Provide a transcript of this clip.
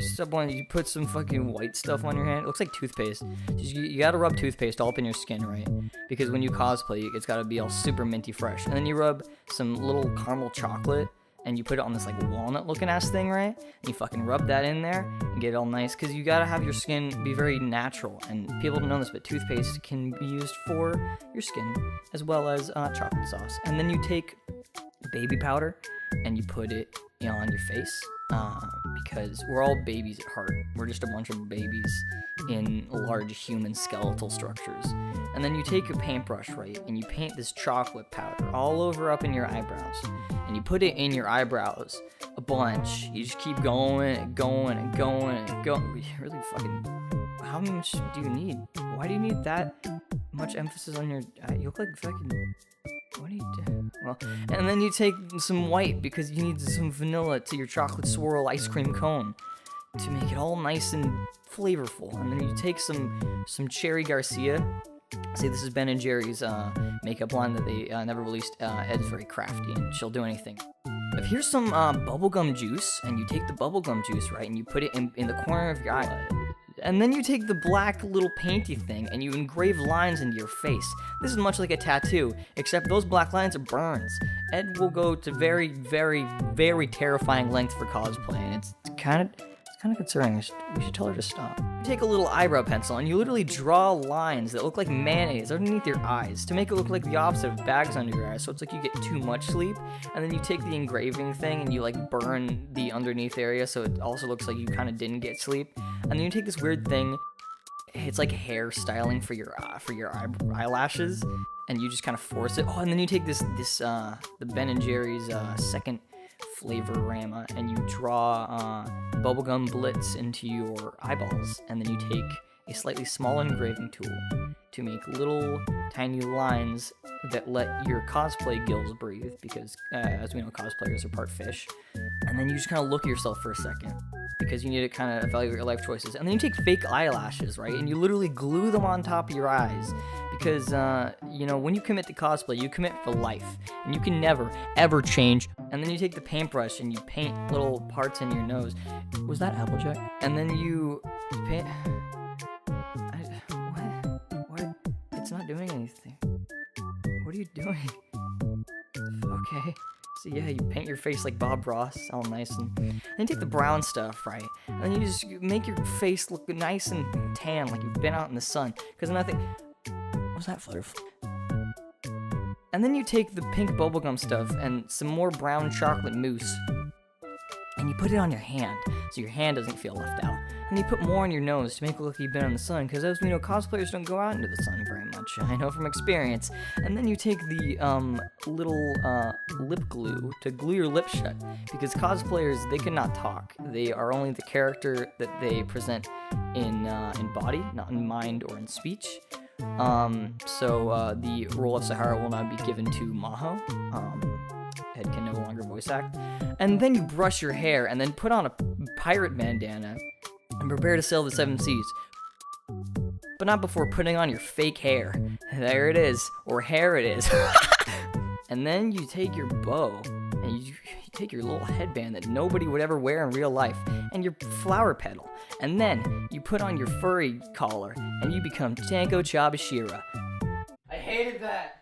step one, you put some fucking white stuff on your hand. It looks like toothpaste. You gotta rub toothpaste all up in your skin, right? Because when you cosplay, it's gotta be all super minty fresh. And then you rub some little caramel chocolate, and you put it on this like walnut looking ass thing, right? And you fucking rub that in there and get it all nice, because you gotta have your skin be very natural. And people don't know this, but toothpaste can be used for your skin as well as chocolate sauce. And then you take baby powder and you put it on your face, because we're all babies at heart. We're just a bunch of babies in large human skeletal structures. And then you take a paintbrush, right, and you paint this chocolate powder all over up in your eyebrows, and you put it in your eyebrows a bunch. You just keep going and going and going and going. Really fucking, how much do you need? Why do you need that much emphasis on your you look like fucking, what do you do? Well, and then you take some white, because you need some vanilla to your chocolate swirl ice cream cone to make it all nice and flavorful. And then you take some Cherry Garcia. See, this is Ben & Jerry's makeup line that they never released. Ed's very crafty, and she'll do anything. But here's some bubblegum juice, and you take the bubblegum juice, right, and you put it in the corner of your eye. And then you take the black little painty thing and you engrave lines into your face. This is much like a tattoo, except those black lines are burns. Ed will go to very, very, very terrifying lengths for cosplay, and it's kind of concerning. We should tell her to stop. You take a little eyebrow pencil and you literally draw lines that look like mayonnaise underneath your eyes to make it look like the opposite of bags under your eyes, so it's like you get too much sleep. And then you take the engraving thing and you like burn the underneath area, so it also looks like you kind of didn't get sleep. And then you take this weird thing, it's like hair styling for your eyelashes, and you just kind of force it. Oh, and then you take the Ben & Jerry's second flavor rama, and you draw bubblegum blitz into your eyeballs, and then you take a slightly small engraving tool to make little tiny lines that let your cosplay gills breathe, because as we know, cosplayers are part fish. And then you just kind of look at yourself for a second, because you need to kind of evaluate your life choices. And then you take fake eyelashes, right, and you literally glue them on top of your eyes, because when you commit to cosplay, you commit for life, and you can never ever change. And then you take the paintbrush and you paint little parts in your nose. Was that Applejack? And then you paint. What? It's not doing anything. What are you doing? Okay. So yeah, you paint your face like Bob Ross, all nice, and then you take the brown stuff, right? And then you just make your face look nice and tan, like you've been out in the sun. Because then I think, what was that butterfly? And then you take the pink bubblegum stuff and some more brown chocolate mousse, and you put it on your hand, so your hand doesn't feel left out. And you put more on your nose to make it look like you've been in the sun, because as we know, cosplayers don't go out into the sun very much. I know from experience. And then you take the little lip glue to glue your lips shut, because cosplayers, they cannot talk. They are only the character that they present in body, not in mind or in speech. So the role of Sahara will now be given to Maho. Ed can no longer voice act. And then you brush your hair and then put on a pirate bandana and prepare to sail the 7 seas. But not before putting on your fake hair. There it is, or hair it is. And then you take your bow and you take your little headband that nobody would ever wear in real life, and your flower petal, and then you put on your furry collar and you become Tenko Chabashira. I hated that.